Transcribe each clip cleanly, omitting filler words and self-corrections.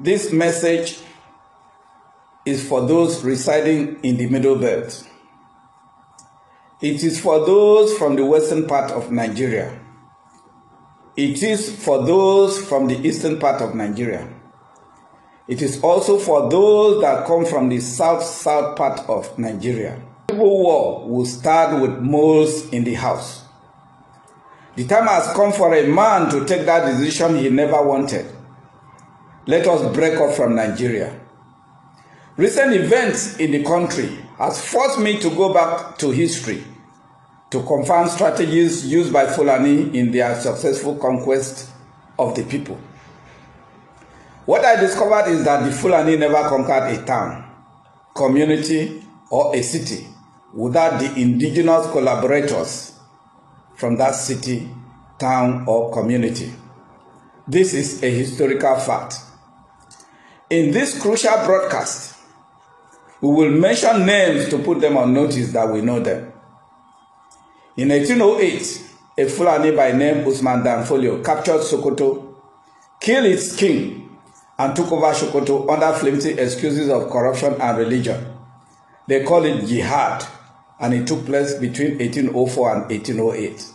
This message is for those residing in the Middle Belt. It is for those from the western part of Nigeria. It is for those from the eastern part of Nigeria. It is also for those that come from the south part of Nigeria. Civil war will start with moles in the house. The time has come for a man to take that decision he never wanted. Let us break off from Nigeria. Recent events in the country has forced me to go back to history to confirm strategies used by Fulani in their successful conquest of the people. What I discovered is that the Fulani never conquered a town, community, or a city without the indigenous collaborators from that city, town, or community. This is a historical fact. In this crucial broadcast, we will mention names to put them on notice that we know them. In 1808, a Fulani by name Usman Dan Folio captured Sokoto, killed its king, and took over Sokoto under flimsy excuses of corruption and religion. They call it jihad, and it took place between 1804 and 1808.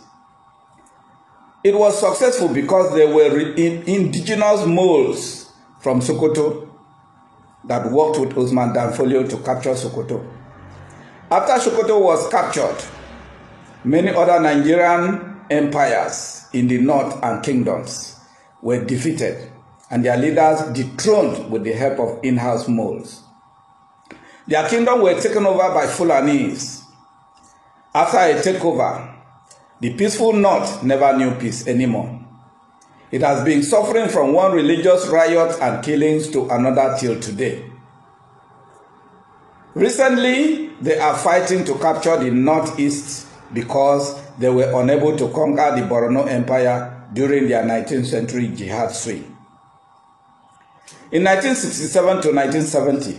It was successful because there were indigenous moles from Sokoto that worked with Usman Dan Folio to capture Sokoto. After Sokoto was captured, many other Nigerian empires in the north and kingdoms were defeated and their leaders dethroned with the help of in-house moles. Their kingdom were taken over by Fulanis. After a takeover, the peaceful north never knew peace anymore. It has been suffering from one religious riot and killings to another till today. Recently, they are fighting to capture the northeast because they were unable to conquer the Borno Empire during their 19th century jihad swing. In 1967 to 1970,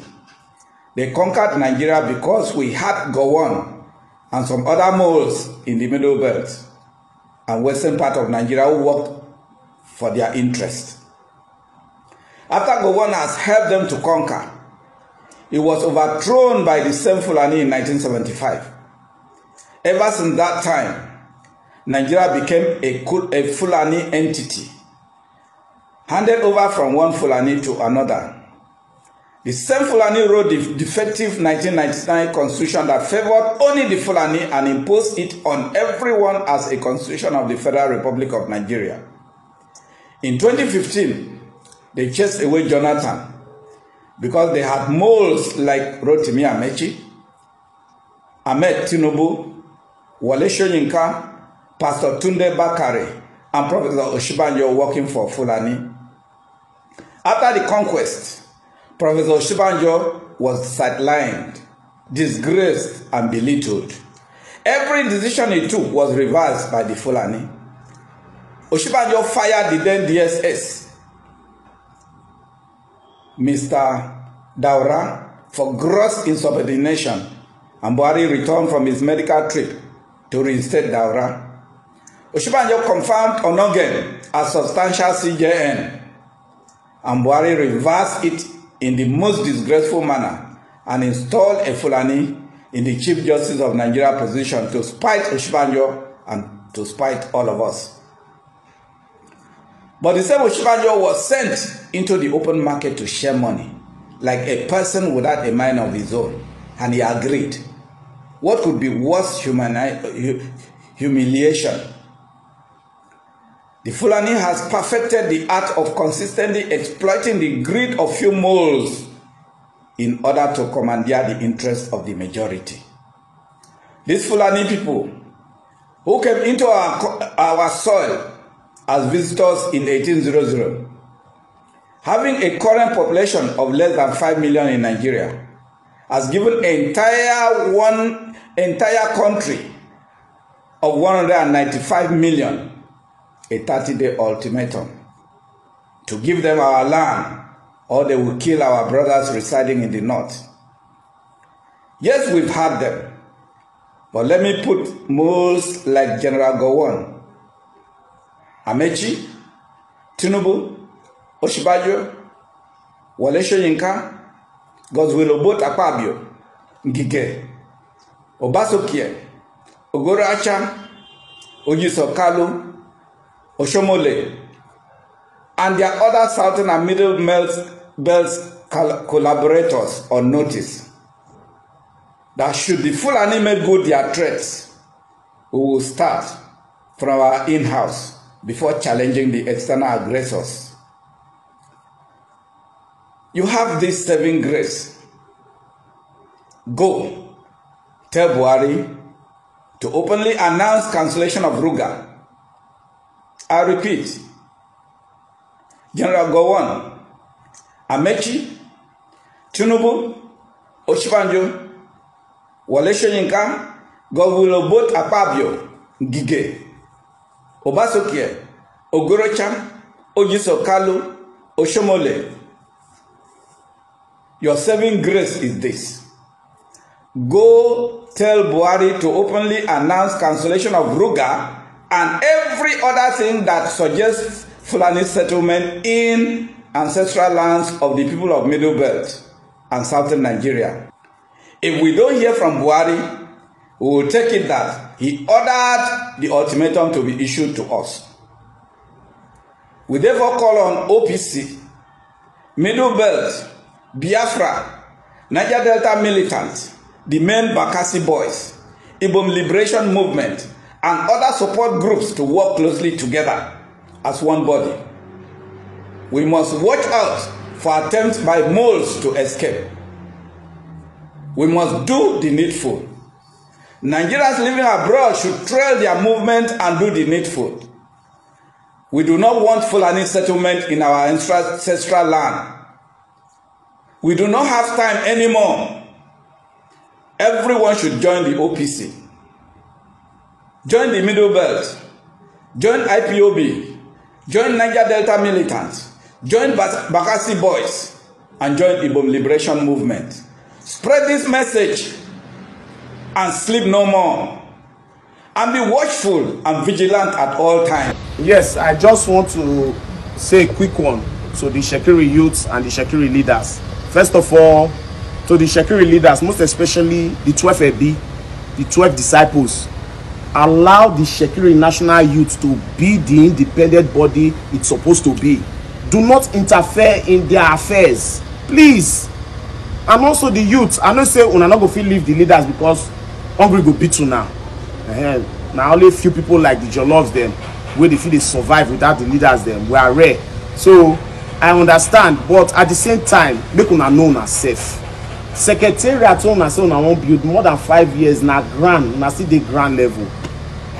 they conquered Nigeria because we had Gowon and some other moles in the Middle Belt and western part of Nigeria who worked for their interest. After Gowon has helped them to conquer, it was overthrown by the same Fulani in 1975. Ever since that time, Nigeria became a Fulani entity, handed over from one Fulani to another. The same Fulani wrote the defective 1999 constitution that favored only the Fulani and imposed it on everyone as a constitution of the Federal Republic of Nigeria. In 2015, they chased away Jonathan because they had moles like Rotimi Amechi, Ahmed Tinubu, Wale Soyinka, Pastor Tunde Bakare, and Professor Oshibanjo working for Fulani. After the conquest, Professor Oshibanjo was sidelined, disgraced, and belittled. Every decision he took was reversed by the Fulani. Oshibanjo fired the then DSS, Mr. Daura, for gross insubordination, and Buhari returned from his medical trip to reinstate Daura. Oshibanjo confirmed Onogen as substantial CJN, and Buhari reversed it in the most disgraceful manner and installed a Fulani in the Chief Justice of Nigeria position to spite Oshibanjo and to spite all of us. But the same Oshibanjo was sent into the open market to share money, like a person without a mind of his own, and he agreed. What could be worse humiliation? The Fulani has perfected the art of consistently exploiting the greed of few moles in order to commandeer the interests of the majority. These Fulani people who came into our soil as visitors in 1800, having a current population of less than 5 million in Nigeria, has given an entire country of 195 million a 30-day ultimatum to give them our land or they will kill our brothers residing in the north. Yes, we've had them, but let me put moles like General Gowon, Amechi, Tinubu, Oshibanjo, Wole Soyinka, Godswill Obot Akpabio, Ngige, Obasokie, Ogoracha, Ojiso Kalu, Oshomole, and their other Southern and Middle Belt collaborators on notice that should the Fulani make good their threats, we will start from our in-house before challenging the external aggressors. You have this saving grace. Go, tell Buhari to openly announce cancellation of Ruga. I repeat, General Gowon, Amechi, Tinubu, Osinbajo, Wole Soyinka, Godswill Obot Akpabio, Ngige, Obasokie, Ogorocha, Ojiso Kalu, Oshomole. Your saving grace is this. Go tell Buhari to openly announce cancellation of Ruga and every other thing that suggests Fulani settlement in ancestral lands of the people of Middle Belt and Southern Nigeria. If we don't hear from Buhari, we will take it that he ordered the ultimatum to be issued to us. We therefore call on OPC, Middle Belt, Biafra, Niger Delta militants, the main Bakassi boys, Ibom Liberation Movement, and other support groups to work closely together as one body. We must watch out for attempts by moles to escape. We must do the needful. Nigerians living abroad should trail their movement and do the needful. We do not want Fulani settlement in our ancestral land. We do not have time anymore. Everyone should join the OPC. Join the Middle Belt. Join IPOB. Join Niger Delta militants. Join Bakassi boys. And join Ibom Liberation Movement. Spread this message and sleep no more. And be watchful and vigilant at all times. Yes, I just want to say a quick one to the Shekiri youths and the Shekiri leaders. First of all, to the Shekiri leaders, most especially the 12 Ebi, the 12 disciples, allow the Shekiri national youth to be the independent body it's supposed to be. Do not interfere in their affairs, please. And also the youth, I know say una not go feel leave the leaders because hungry go beat you now. Now only a few people like the Jollofs them where they feel they survive without the leaders them. We are rare. So I understand, but at the same time, make una know una safe. Secretariat una say una won't build more than 5 years na grand, na see the grand level.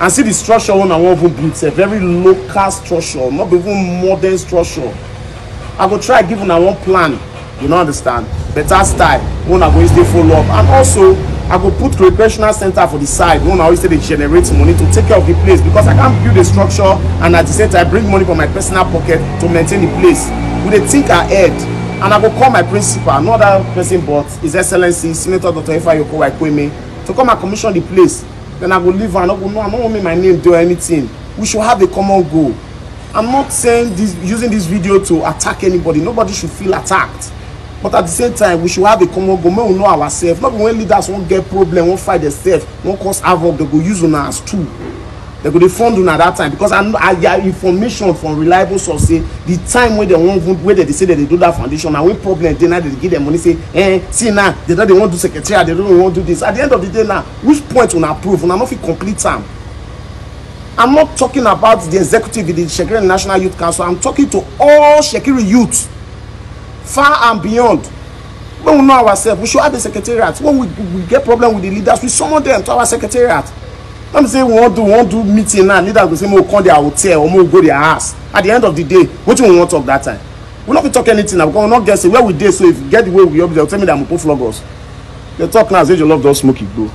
And see the structure una won't even build a very local structure, not even modern structure. I go try give una one plan, you know understand? Better style, when I go stay follow up. And also I go put recreational center for the side when I always say they generate money to take care of the place, because I can't build a structure and at the same time bring money from my personal pocket to maintain the place. We dey think ahead, and I go call my principal, not that person but His Excellency Senator Dr. Ifeanyi Okowa-Ikweme, to come and commission the place. Then I go leave and I go, no, I don't want my name do anything. We should have a common goal. I'm not saying this, using this video to attack anybody. Nobody should feel attacked. But at the same time, we should have a common goal. We know ourselves. Not when leaders won't get problem, won't fight themselves, won't cause havoc, they go use on us too. They go fund on at that time, because I get information from reliable sources. The time when they want, where they say that they do that foundation, and when problem they now they give them money, say, see now they don't want to do secretariat, they don't want to do this. At the end of the day now, which point will approve? And I'm not complete time. I'm not talking about the executive in the Shekiri National Youth Council. I'm talking to all Shekiri youth, far and beyond. When we know ourselves, we should have a secretariat. When we get problem with the leaders, we summon them to our secretariat. I'm saying we want do meeting now. Leaders will say, "We call their hotel or we go their house." At the end of the day, what do we want to talk that time? We're not going to talk anything now. We're not guessing where we did. So if you get the way we up, they'll tell me that I'm going to flog us. They talk now, say you love those smoky go.